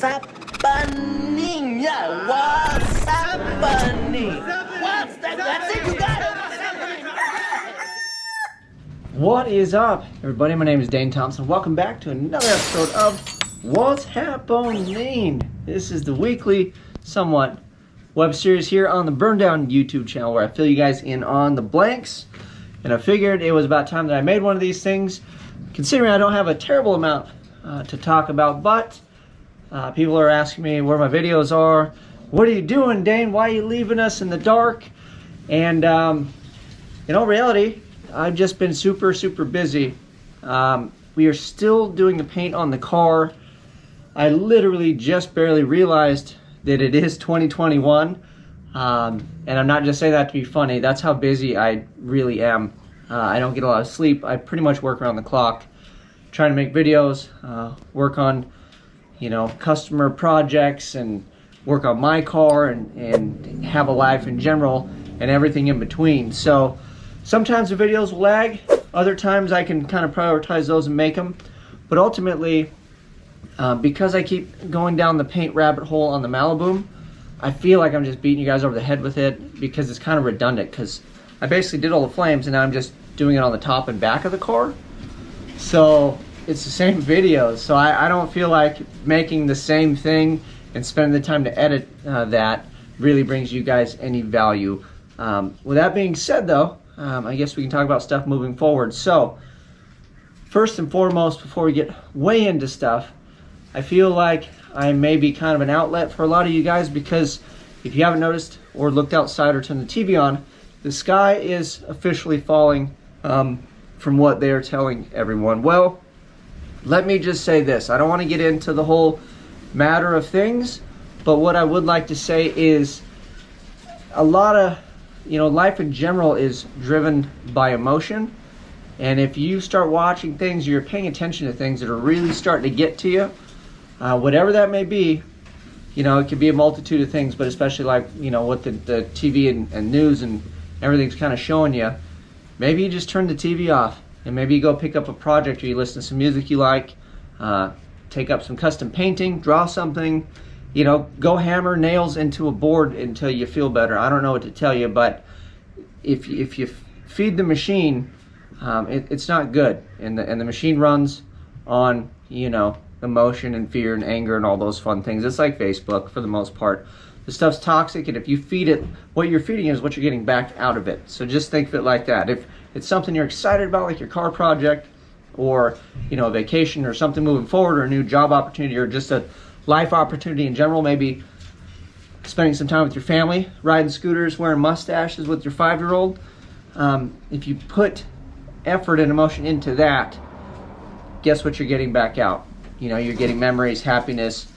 What's happening? Yeah, what's happening? What's that? That's it, you got it. What is up, everybody? My name is Dane Thompson. Welcome back to another episode of What's Happening. This is the weekly, somewhat, web series here on the Burndown YouTube channel where I fill you guys in on the blanks. And I figured it was about time that I made one of these things, considering I don't have a terrible amount to talk about, but people are asking me where my videos are. What are you doing, Dane? Why are you leaving us in the dark? And in all reality, I've just been super busy. We are still doing the paint on the car. I literally just barely realized that it is 2021. And I'm not just saying that to be funny. That's how busy I really am. I don't get a lot of sleep. I pretty much work around the clock, trying to make videos, work on, customer projects, and work on my car, and have a life in general, and everything in between. So sometimes the videos will lag. Other times I can kind of prioritize those and make them. But ultimately, because I keep going down the paint rabbit hole on the Malibu, I feel like I'm just beating you guys over the head with it because it's kind of redundant, because I basically did all the flames and now I'm just doing it on the top and back of the car. So it's the same videos. So I don't feel like making the same thing and spending the time to edit that really brings you guys any value. With that being said though, I guess we can talk about stuff moving forward. So first and foremost, before we get way into stuff, I feel like I may be kind of an outlet for a lot of you guys, because if you haven't noticed or looked outside or turned the TV on, the sky is officially falling from what they are telling everyone. Well, let me just say this. I don't want to get into the whole matter of things, but what I would like to say is a lot of, life in general is driven by emotion. And if you start watching things, you're paying attention to things that are really starting to get to you, whatever that may be. It could be a multitude of things, but especially like, what the TV and news and everything's kind of showing you. Maybe you just turn the TV off and maybe you go pick up a project, or you listen to some music you like, take up some custom painting, draw something, go hammer nails into a board until you feel better. I don't know what to tell you, but if you feed the machine, it's not good. And the machine runs on, emotion and fear and anger and all those fun things. It's like Facebook for the most part. The stuff's toxic, and if you feed it, what you're feeding is what you're getting back out of it. So just think of it like that. If it's something you're excited about, like your car project, or a vacation, or something moving forward, or a new job opportunity, or just a life opportunity in general, maybe spending some time with your family, riding scooters, wearing mustaches with your 5-year-old, if you put effort and emotion into that, guess what you're getting back out? You're getting memories, happiness,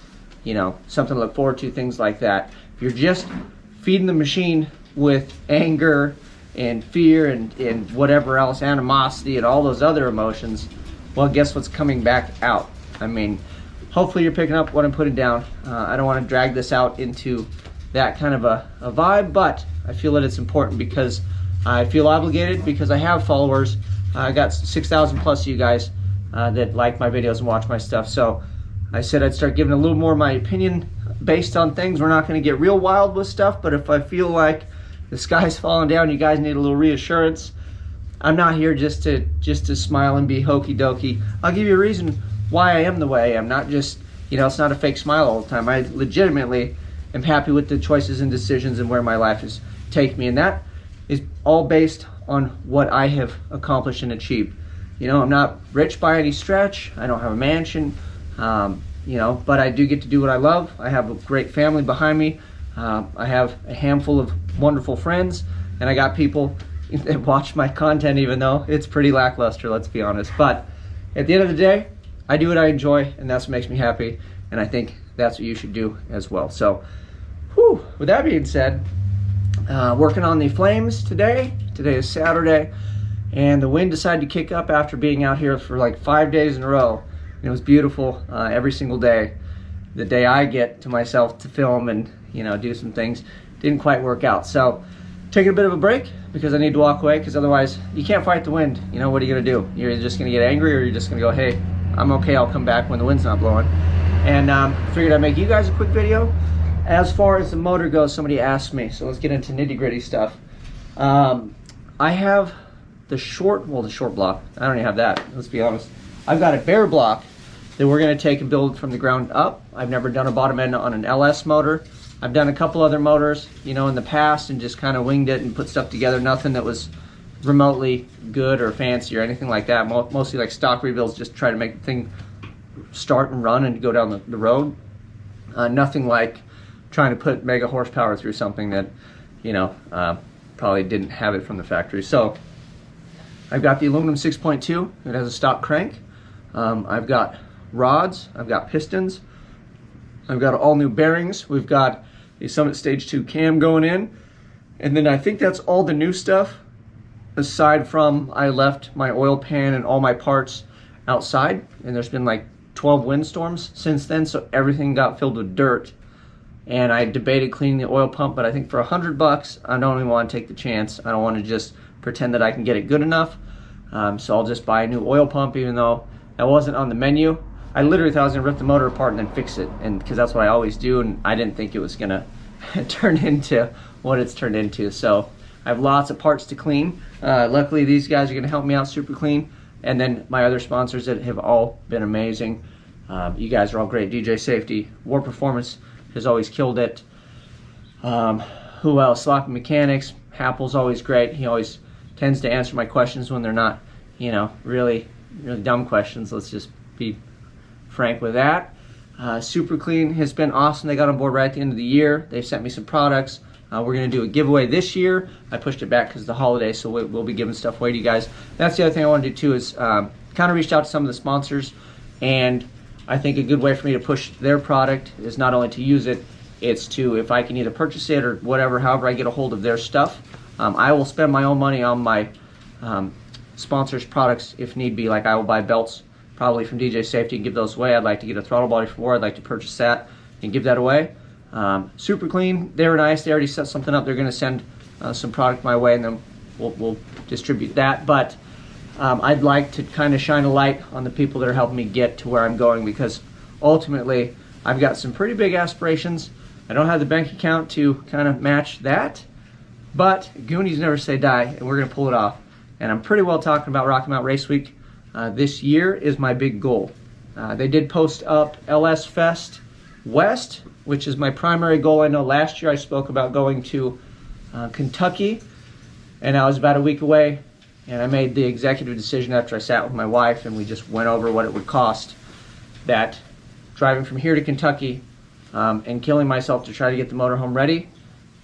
something to look forward to, things like that. If you're just feeding the machine with anger and fear and whatever else, animosity and all those other emotions, well, guess what's coming back out? I mean, hopefully you're picking up what I'm putting down. I don't want to drag this out into that kind of a vibe, but I feel that it's important because I feel obligated, because I have followers. I got 6,000 plus of you guys that like my videos and watch my stuff. So I said I'd start giving a little more of my opinion based on things. We're not going to get real wild with stuff, but if I feel like the sky's falling down, you guys need a little reassurance, I'm not here just to smile and be hokey dokey. I'll give you a reason why I am the way I am. Not just, it's not a fake smile all the time. I legitimately am happy with the choices and decisions and where my life has taken me, and that is all based on what I have accomplished and achieved. I'm not rich by any stretch. I don't have a mansion, but I do get to do what I love. I have a great family behind me. I have a handful of wonderful friends, and I got people that watch my content, even though it's pretty lackluster, let's be honest. But at the end of the day, I do what I enjoy, and that's what makes me happy, and I think that's what you should do as well. So, with that being said, working on the flames today. Today is Saturday, and the wind decided to kick up after being out here for like 5 days in a row. And it was beautiful every single day. The day I get to myself to film and do some things didn't quite work out. So taking a bit of a break because I need to walk away, because otherwise you can't fight the wind. What are you gonna do? You're just gonna get angry, or you're just gonna go, hey, I'm okay, I'll come back when the wind's not blowing. and figured I'd make you guys a quick video. As far as the motor goes, somebody asked me, so let's get into nitty-gritty stuff. I have the short block. I don't even have that, let's be honest. I've got a bare block that we're going to take and build from the ground up. I've never done a bottom end on an LS motor. I've done a couple other motors, you know, in the past and just kind of winged it and put stuff together. Nothing that was remotely good or fancy or anything like that. Mostly like stock rebuilds, just try to make the thing start and run and go down the road. Nothing like trying to put mega horsepower through something that, you know, probably didn't have it from the factory. So I've got the aluminum 6.2. It has a stock crank. I've got rods. I've got pistons. I've got all new bearings. We've got a Summit Stage 2 cam going in. And then I think that's all the new stuff, aside from I left my oil pan and all my parts outside. And there's been like 12 windstorms since then, so everything got filled with dirt. And I debated cleaning the oil pump, but I think for $100, I don't even want to take the chance. I don't want to just pretend that I can get it good enough. So I'll just buy a new oil pump, even though that wasn't on the menu. I literally thought I was gonna rip the motor apart and then fix it, and because that's what I always do, and I didn't think it was gonna turn into what it's turned into. So I have lots of parts to clean. Luckily, these guys are gonna help me out super clean, and then my other sponsors that have all been amazing. You guys are all great. DJ Safety, War Performance has always killed it. Who else? Sloppy Mechanics. Happel's always great. He always tends to answer my questions when they're not, you know, really dumb questions. Let's just be frank with that. Super Clean has been awesome. They got on board right at the end of the year. They sent me some products. We're going to do a giveaway this year. I pushed it back because of the holiday, so we'll be giving stuff away to you guys. That's the other thing I want to do too, is kind of reached out to some of the sponsors, and I think a good way for me to push their product is not only to use it, it's to, if I can either purchase it or whatever, however I get a hold of their stuff. I will spend my own money on my sponsors' products if need be. Like I will buy belts probably from DJ Safety and give those away. I'd like to get a throttle body from War. I'd like to purchase that and give that away. Super Clean, they were nice. They already set something up. They're going to send some product my way, and then we'll distribute that. But I'd like to kind of shine a light on the people that are helping me get to where I'm going, because ultimately I've got some pretty big aspirations. I don't have the bank account to kind of match that, but Goonies never say die, and we're going to pull it off. And I'm pretty well talking about Rocky Mountain Race Week. This year is my big goal. They did post up LS Fest West, which is my primary goal. I know last year I spoke about going to Kentucky, and I was about a week away, and I made the executive decision after I sat with my wife and we just went over what it would cost, that driving from here to Kentucky and killing myself to try to get the motorhome ready,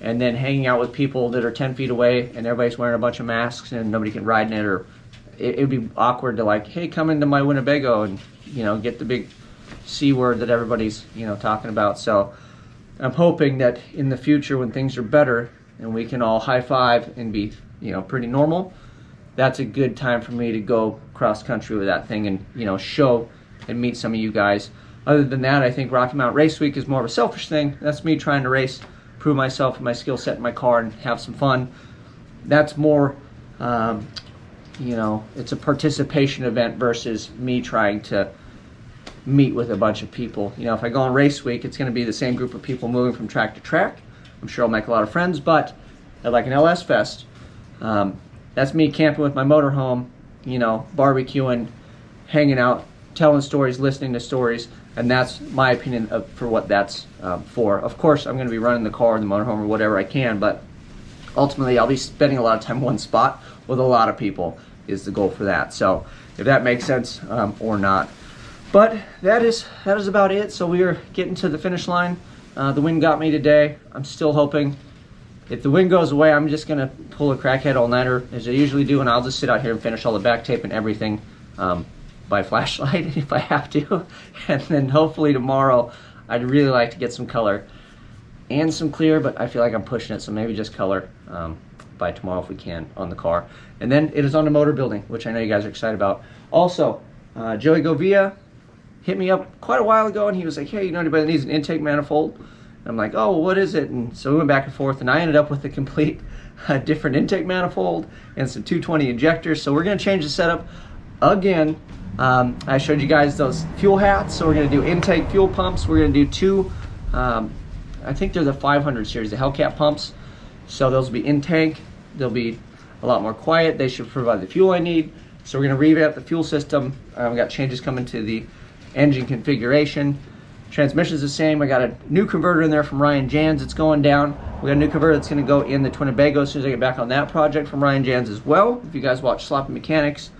and then hanging out with people that are 10 feet away and everybody's wearing a bunch of masks and nobody can ride in it, or it would be awkward to like, hey, come into my Winnebago and, you know, get the big C word that everybody's, you know, talking about. So I'm hoping that in the future when things are better and we can all high five and be, you know, pretty normal, that's a good time for me to go cross country with that thing and, you know, show and meet some of you guys. Other than that, I think Rocky Mountain Race Week is more of a selfish thing. That's me trying to race, prove myself and my skill set in my car and have some fun. That's more, you know, it's a participation event versus me trying to meet with a bunch of people. You know, if I go on Race Week, it's going to be the same group of people moving from track to track. I'm sure I'll make a lot of friends, but at like an LS Fest, that's me camping with my motorhome, you know, barbecuing, hanging out, telling stories, listening to stories, and that's my opinion for what that's for. Of course, I'm going to be running the car, the motorhome, or whatever I can, but ultimately I'll be spending a lot of time in one spot with a lot of people is the goal for that. So if that makes sense or not. But that is about it. So we are getting to the finish line. The wind got me today. I'm still hoping if the wind goes away, I'm just going to pull a crackhead all-nighter as I usually do, and I'll just sit out here and finish all the back tape and everything by flashlight if I have to. And then hopefully tomorrow, I'd really like to get some color and some clear, but I feel like I'm pushing it, so maybe just color by tomorrow if we can on the car. And then it is on to motor building, which I know you guys are excited about. Also, Joey Govia hit me up quite a while ago, and he was like, hey, you know anybody that needs an intake manifold? And I'm like, oh, what is it? And so we went back and forth, and I ended up with a complete different intake manifold and some 220 injectors. So we're going to change the setup again. I showed you guys those fuel hats, so we're going to do intake fuel pumps. We're going to do two, I think they're the 500 series, the Hellcat pumps. So those will be intake. They'll be a lot more quiet. They should provide the fuel I need. So we're going to revamp the fuel system. We got changes coming to the engine configuration. Transmission's the same. I got a new converter in there from Ryan Jans. It's going down. We got a new converter that's going to go in the Twinnebago as soon as I get back on that project from Ryan Jans as well. If you guys watch Sloppy Mechanics,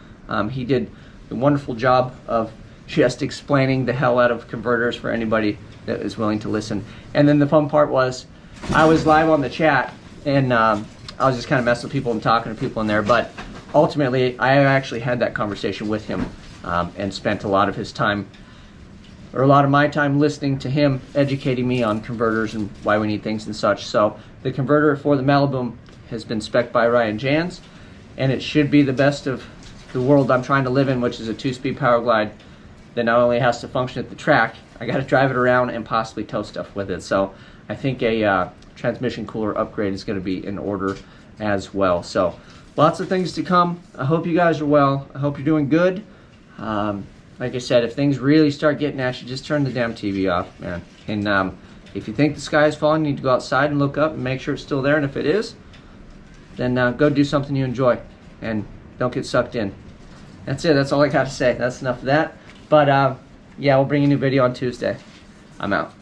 he did a wonderful job of just explaining the hell out of converters for anybody that is willing to listen. And then the fun part was, I was live on the chat, and I was just kind of messing with people and talking to people in there, but ultimately I actually had that conversation with him and spent a lot of his time, or a lot of my time, listening to him educating me on converters and why we need things and such. So the converter for the Malibu has been spec'd by Ryan Jans, and it should be the best of the world I'm trying to live in, which is a 2-speed power glide that not only has to function at the track, I got to drive it around and possibly tow stuff with it. So I think a transmission cooler upgrade is going to be in order as well. So lots of things to come. I hope you guys are well. I hope you're doing good. Like I said, if things really start getting at you, just turn the damn TV off, man. And if you think the sky is falling, you need to go outside and look up and make sure it's still there. And if it is, then go do something you enjoy and don't get sucked in. That's it. That's all I got to say. That's enough of that. But yeah, we'll bring you a new video on Tuesday. I'm out.